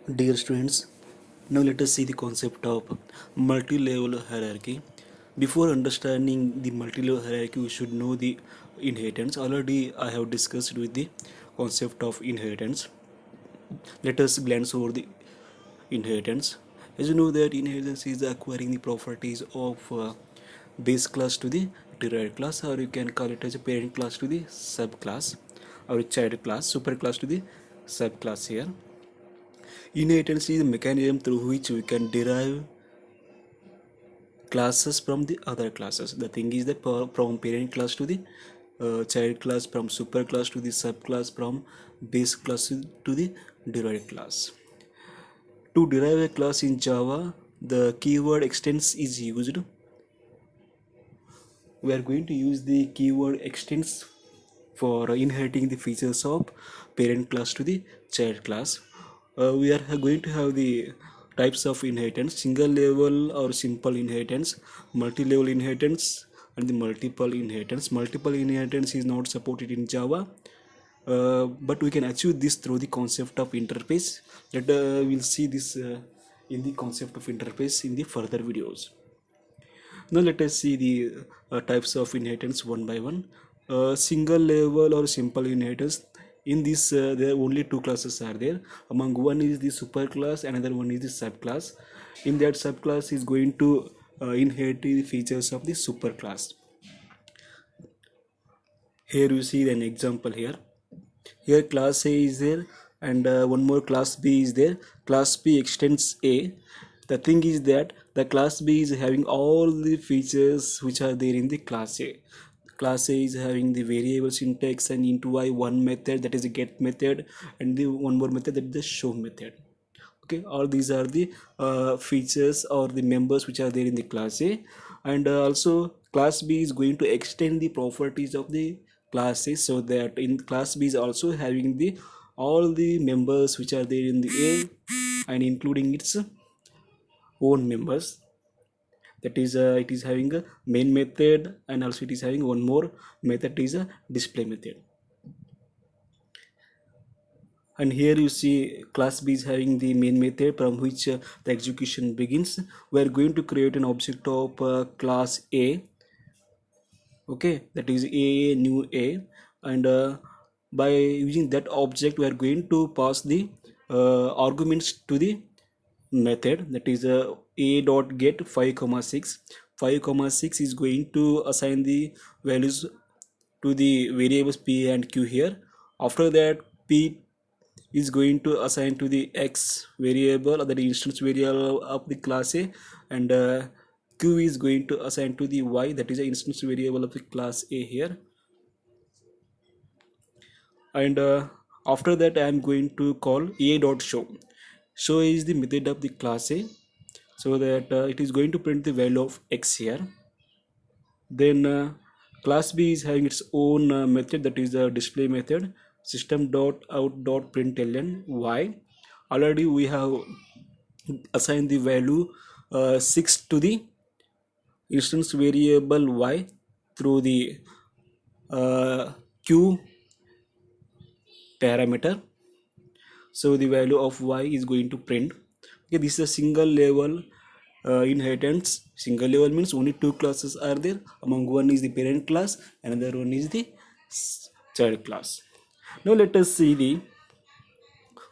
Dear students, now let us see the concept of multi-level hierarchy. Before understanding the multi-level hierarchy, we should know the inheritance. Already I have discussed with the concept of inheritance. Let us glance over the inheritance. As you know that inheritance is acquiring the properties of base class to the derived class, or you can call it as a parent class to the subclass, or a child class, superclass to the subclass here. Inheritance is a mechanism through which we can derive classes from the other classes. The thing is that from parent class to the child class, from superclass to the subclass, from base class to the derived class. To derive a class in Java, the keyword extends is used. We are going to use the keyword extends for inheriting the features of parent class to the child class. We are going to have the types of inheritance: single level or simple inheritance, multi-level inheritance, and the multiple inheritance. Multiple inheritance is not supported in Java, but we can achieve this through the concept of interface. That we'll see this in the concept of interface in the further videos. Now let us see the types of inheritance one by one. Single level or simple inheritance. In this, there are only two classes are there. Among one is the superclass, another one is the subclass. In that subclass is going to inherit the features of the superclass. Here you see an example here. Here class A is there, and one more class B is there. Class B extends A. The thing is that the class B is having all the features which are there in the class A. Class A is having the variable syntax and into I one method, that is a get method, and the one more method, that is the show method. Okay, all these are the features or the members which are there in the class A. And also class B is going to extend the properties of the class A, so that in class B is also having the all the members which are there in the A, and including its own members. That is it is having a main method, and also it is having one more method, is a display method. And here you see class B is having the main method from which the execution begins. We are going to create an object of class A. Okay, that is A new A, and by using that object we are going to pass the arguments to the method, that is a dot get 5 comma 6. 5 comma 6 is going to assign the values to the variables p and q here. After that, p is going to assign to the x variable, or the instance variable of the class A, and q is going to assign to the y, that is the instance variable of the class A here. And after that I am going to call a dot show. Show is the method of the class A, so that it is going to print the value of x here. Then class B is having its own method, that is the display method, system dot out dot println y. Already we have assigned the value 6 to the instance variable y through the q parameter, so the value of y is going to print. Okay, this is a single level inheritance. Single level means only two classes are there. Among one is the parent class, another one is the child class. Now let us see the,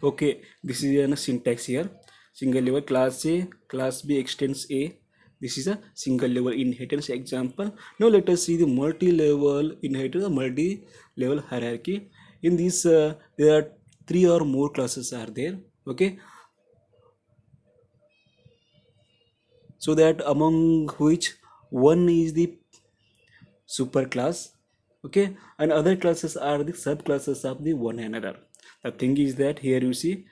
okay, this is a syntax here. Single level class A, class B extends A. This is a single level inheritance example. Now let us see the multi-level inheritance, multi-level hierarchy. In this there are three or more classes are there. Okay, so that among which one is the superclass. Okay, and other classes are the subclasses of the one another. The thing is that here you see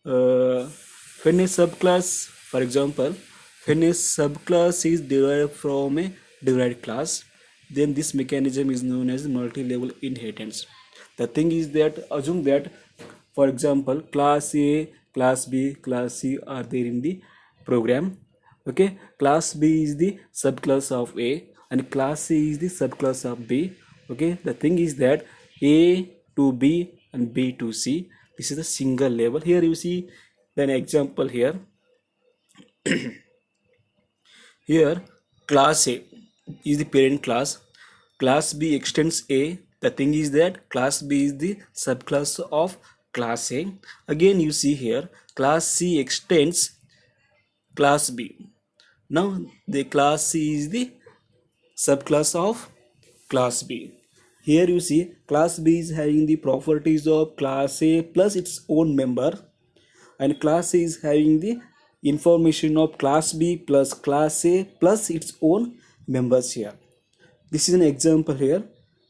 uh, when a subclass, for example, when a subclass is derived from a derived class, then this mechanism is known as multi-level inheritance. The thing is that assume that, for example, class A, class B, class C are there in the program. Okay, class B is the subclass of A, and class C is the subclass of B. Okay, the thing is that A to B and B to C, this is a single level. Here you see Then example here. Here class A is the parent class, class B extends A. The thing is that class B is the subclass of class A. Again you see here class C extends class B. Now the class C is the subclass of class B. Here you see class B is having the properties of class A plus its own member, and class A is having the information of class B plus class A plus its own members here. This is an example here.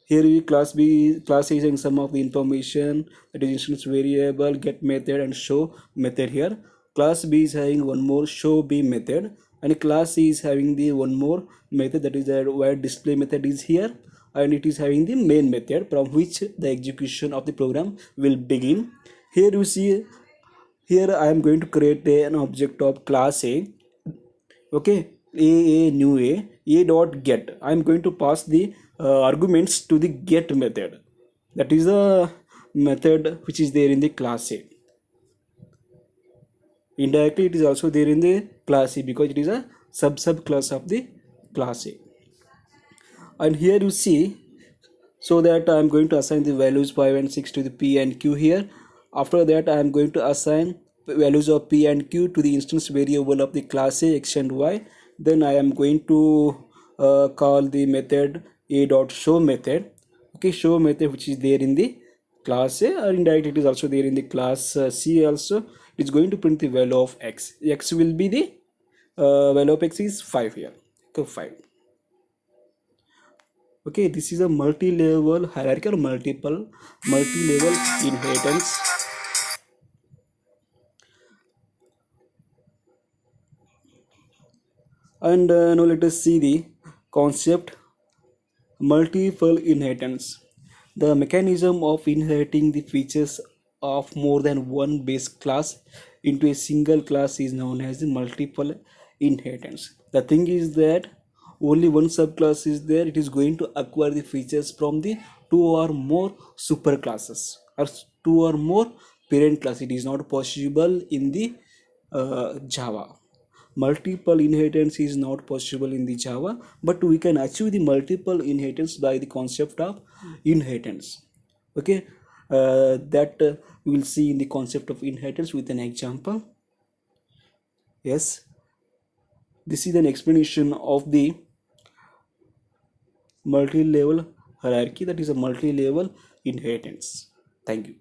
Here we class A is having some of the information, that is instance variable, get method and show method here. Class B is having one more show B method, and class C is having the one more method, that is the where display method is here, and it is having the main method from which the execution of the program will begin. Here you see, here I am going to create an object of class A. Okay, a new a dot get. I am going to pass the arguments to the get method. That is the method which is there in the class A. Indirectly it is also there in the class A because it is a sub class of the class A. And here you see, so that I am going to assign the values 5 and 6 to the P and Q here. After that I am going to assign values of P and Q to the instance variable of the class A X and Y. Then I am going to call the method a dot show method. Okay, show method which is there in the class A, or indirectly it is also there in the class C also. It is going to print the value of X. X will be the value of X is 5 here. So 5. Okay, this is a multi-level hierarchy or multi-level inheritance. And now let us see the concept multiple inheritance. The mechanism of inheriting the features of more than one base class into a single class is known as the multiple inheritance. The thing is that only one subclass is there, it is going to acquire the features from the two or more superclasses or two or more parent class. It is not possible in the Java. Multiple inheritance is not possible in the Java, but we can achieve the multiple inheritance by the concept of inheritance. Okay, that we will see in the concept of inheritance with an example. Yes, this is an explanation of the multi-level hierarchy, that is a multi-level inheritance. Thank you.